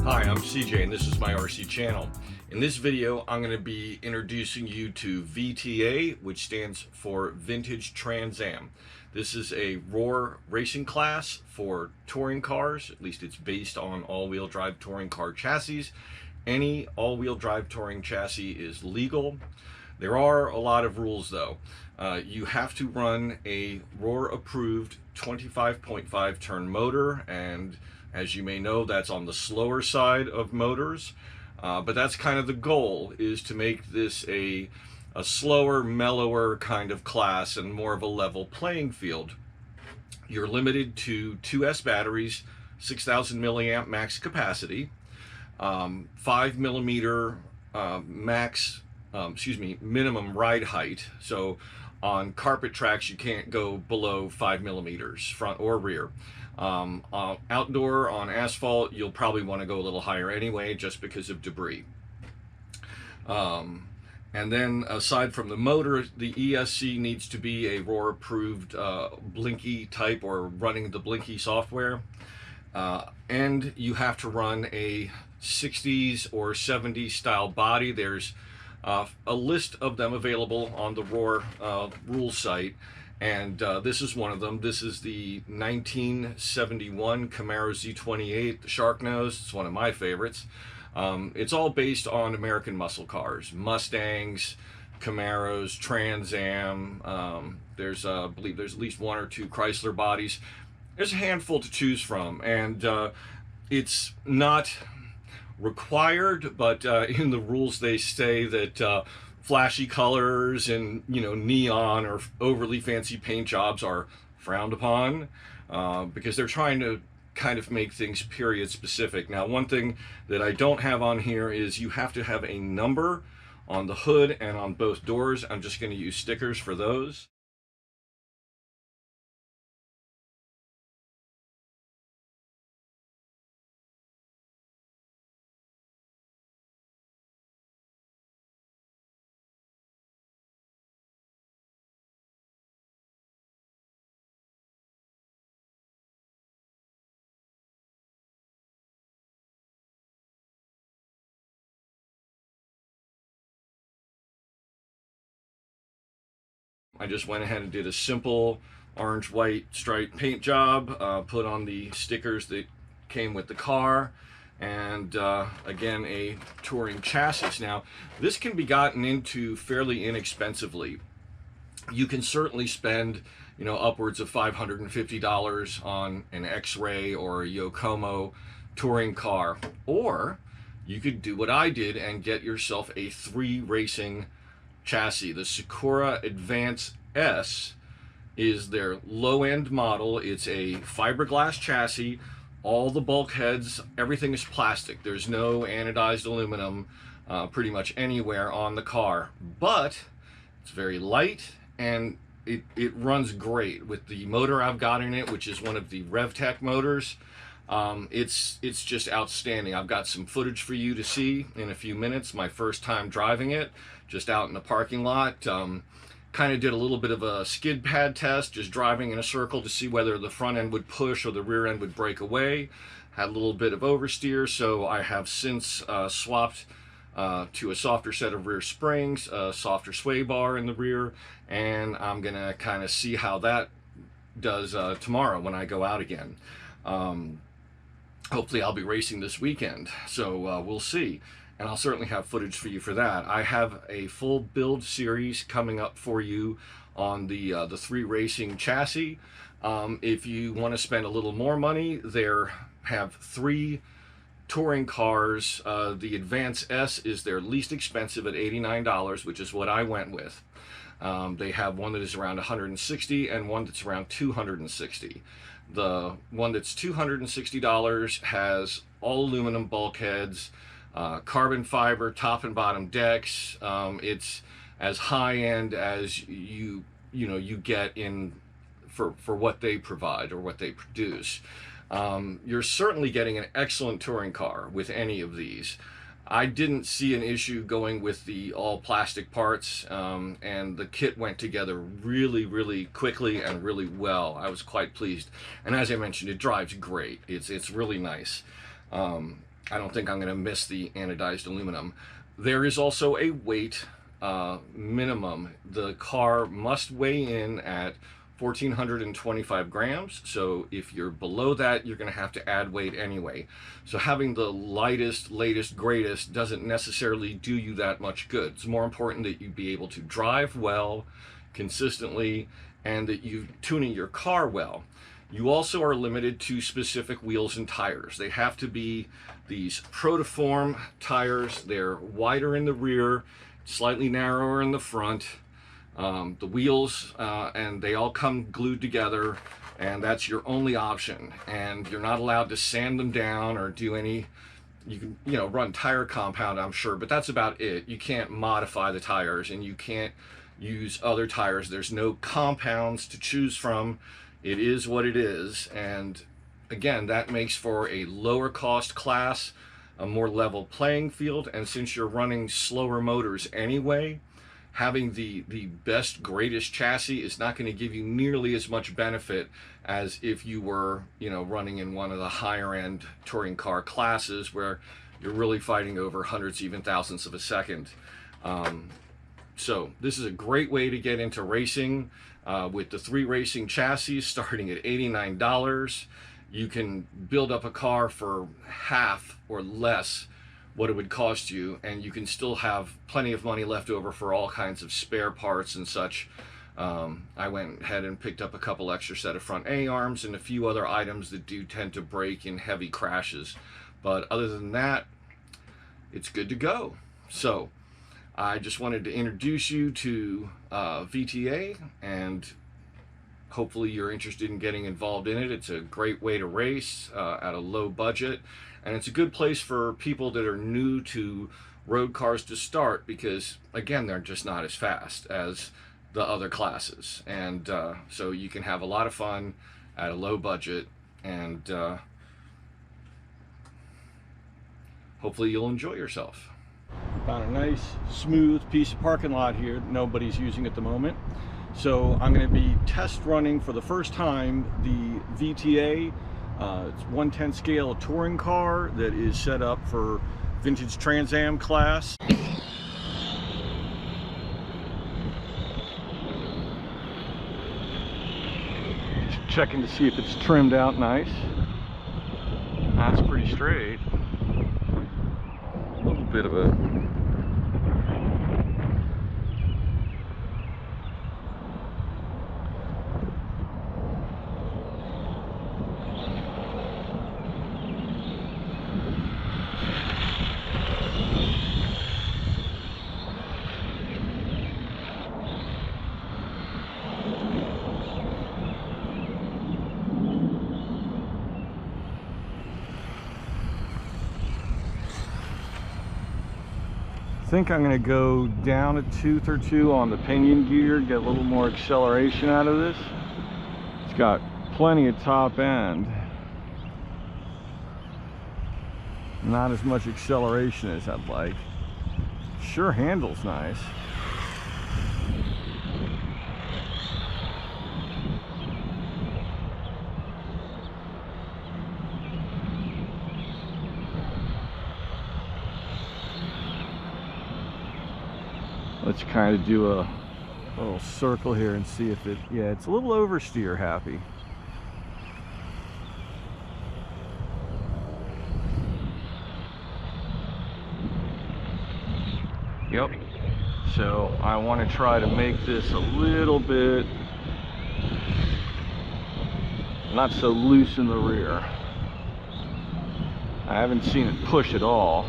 Hi, I'm CJ and this is my RC channel. In this video, I'm going to be introducing you to VTA, which stands for Vintage Trans Am. This is a ROAR racing class for touring cars. At least it's based on all-wheel drive touring car chassis. Any all-wheel drive touring chassis is legal. There are a lot of rules though. You have to run a ROAR approved 25.5 turn motor, and as you may know, that's on the slower side of motors, but that's kind of the goal, is to make this a slower, mellower kind of class and more of a level playing field. You're limited to 2S batteries, 6,000 milliamp max capacity, 5 millimeter minimum ride height. So on carpet tracks, you can't go below 5 millimeters, front or rear. Outdoor on asphalt, you'll probably want to go a little higher anyway, just because of debris. And then aside from the motor, the ESC needs to be a ROAR approved Blinky type, or running the Blinky software. And you have to run a 60s or 70s style body. There's a list of them available on the ROAR rules site, and this is one of them. This is the 1971 Camaro Z28, the Shark Nose. It's one of my favorites. It's all based on American muscle cars, Mustangs, Camaros, Trans Am. I believe there's at least one or two Chrysler bodies. There's a handful to choose from, and it's not required, but in the rules they say that flashy colors and neon or overly fancy paint jobs are frowned upon, because they're trying to kind of make things period specific. Now, one thing that I don't have on here is you have to have a number on the hood and on both doors. I'm just going to use stickers for those. I just went ahead and did a simple orange-white striped paint job, put on the stickers that came with the car, and again, a touring chassis. Now, this can be gotten into fairly inexpensively. You can certainly spend upwards of $550 on an X-Ray or a Yokomo touring car, or you could do what I did and get yourself a 3 racing chassis. The Sakura Advance S is their low-end model. It's a fiberglass chassis. All the bulkheads, everything is plastic. There's no anodized aluminum pretty much anywhere on the car, but it's very light and it runs great with the motor I've got in it, which is one of the RevTech motors. It's just outstanding. I've got some footage for you to see in a few minutes. My first time driving it, just out in the parking lot. Kind of did a little bit of a skid pad test, just driving in a circle to see whether the front end would push or the rear end would break away. Had a little bit of oversteer, so I have since swapped to a softer set of rear springs, a softer sway bar in the rear, and I'm gonna kind of see how that does tomorrow when I go out again. Hopefully I'll be racing this weekend, so we'll see. And I'll certainly have footage for you for that. I have a full build series coming up for you on the 3 racing chassis. If you want to spend a little more money, there have 3 touring cars. The Advance S is their least expensive at $89, which is what I went with. They have one that is around $160 and one that's around $260. The one that's $260 has all aluminum bulkheads, carbon fiber top and bottom decks. It's as high-end as you get in for what they provide or what they produce. You're certainly getting an excellent touring car with any of these. I didn't see an issue going with the all plastic parts, and the kit went together really quickly and really well. I was quite pleased, and as I mentioned, it drives great. It's really nice. I don't think I'm going to miss the anodized aluminum. There is also a weight minimum. The car must weigh in at 1,425 grams. So if you're below that, you're going to have to add weight anyway. So having the lightest, latest, greatest doesn't necessarily do you that much good. It's more important that you be able to drive well, consistently, and that you tuning your car well. You also are limited to specific wheels and tires. They have to be these Protoform tires. They're wider in the rear, slightly narrower in the front. The wheels, and they all come glued together, and that's your only option. And you're not allowed to sand them down or do any, you can, run tire compound, I'm sure, but that's about it. You can't modify the tires, and you can't use other tires. There's no compounds to choose from. It is what it is. And again, that makes for a lower cost class, a more level playing field. And since you're running slower motors anyway, having the best, greatest chassis is not going to give you nearly as much benefit as if you were, running in one of the higher end touring car classes where you're really fighting over hundreds, even thousandths of a second. So this is a great way to get into racing. With the 3 racing chassis starting at $89, you can build up a car for half or less what it would cost you, and you can still have plenty of money left over for all kinds of spare parts and such. I went ahead and picked up a couple extra set of front A-arms and a few other items that do tend to break in heavy crashes. But other than that, it's good to go. So I just wanted to introduce you to VTA, and hopefully you're interested in getting involved in it. It's a great way to race at a low budget, and it's a good place for people that are new to road cars to start, because again, they're just not as fast as the other classes. And so you can have a lot of fun at a low budget, and hopefully you'll enjoy yourself. Found a nice smooth piece of parking lot here that nobody's using at the moment. So I'm going to be test running for the first time the VTA. It's 1/10 scale touring car that is set up for vintage Trans Am class. Just checking to see if it's trimmed out nice. That's pretty straight. A little bit of a I think I'm going to go down a tooth or two on the pinion gear, get a little more acceleration out of this. It's got plenty of top end, not as much acceleration as I'd like. Sure handles nice. Let's kind of do a little circle here and see if it, yeah, it's a little oversteer happy. Yep. So I want to try to make this a little bit not so loose in the rear. I haven't seen it push at all.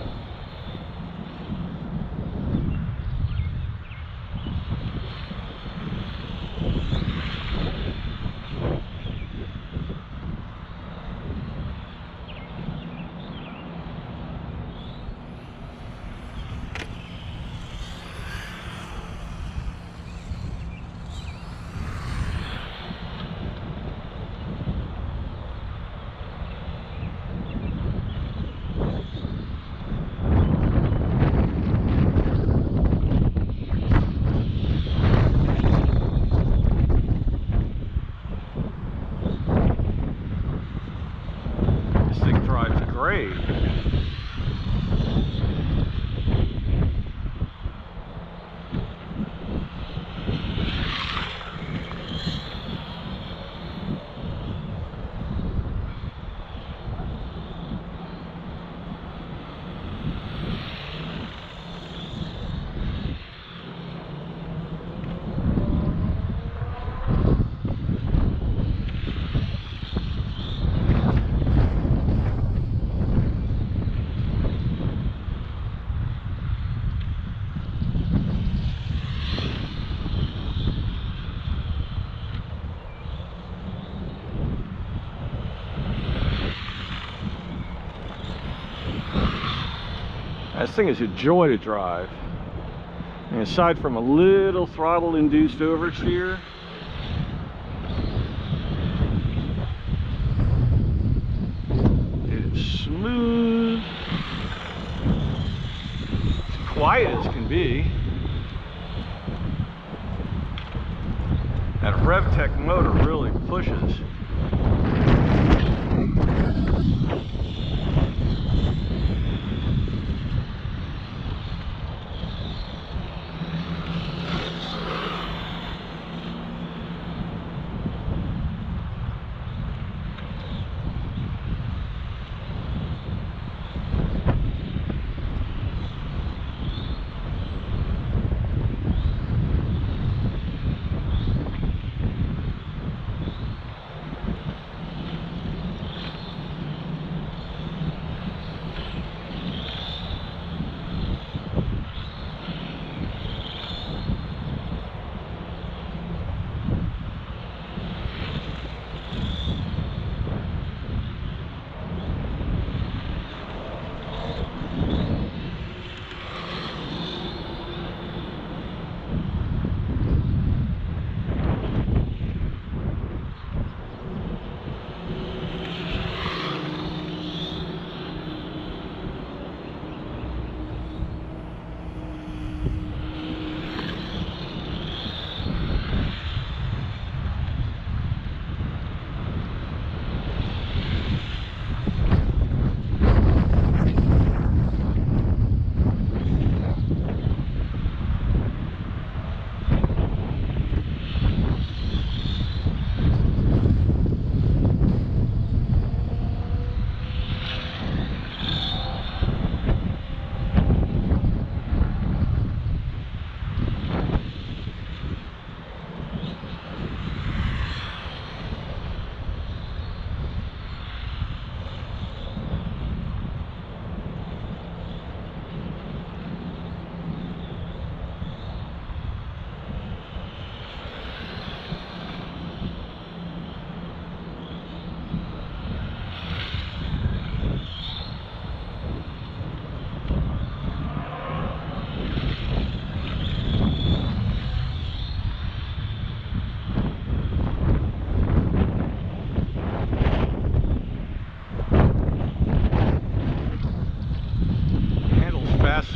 Great. This thing is a joy to drive. And aside from a little throttle induced oversteer, it is smooth, as quiet as can be. That RevTech motor really pushes.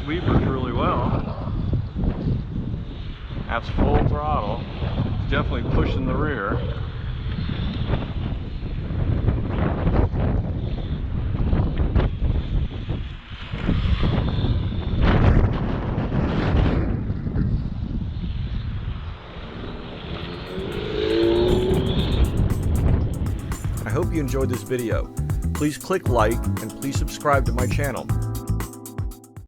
Sweepers really well. That's full throttle. It's definitely pushing the rear. I hope you enjoyed this video. Please click like and please subscribe to my channel.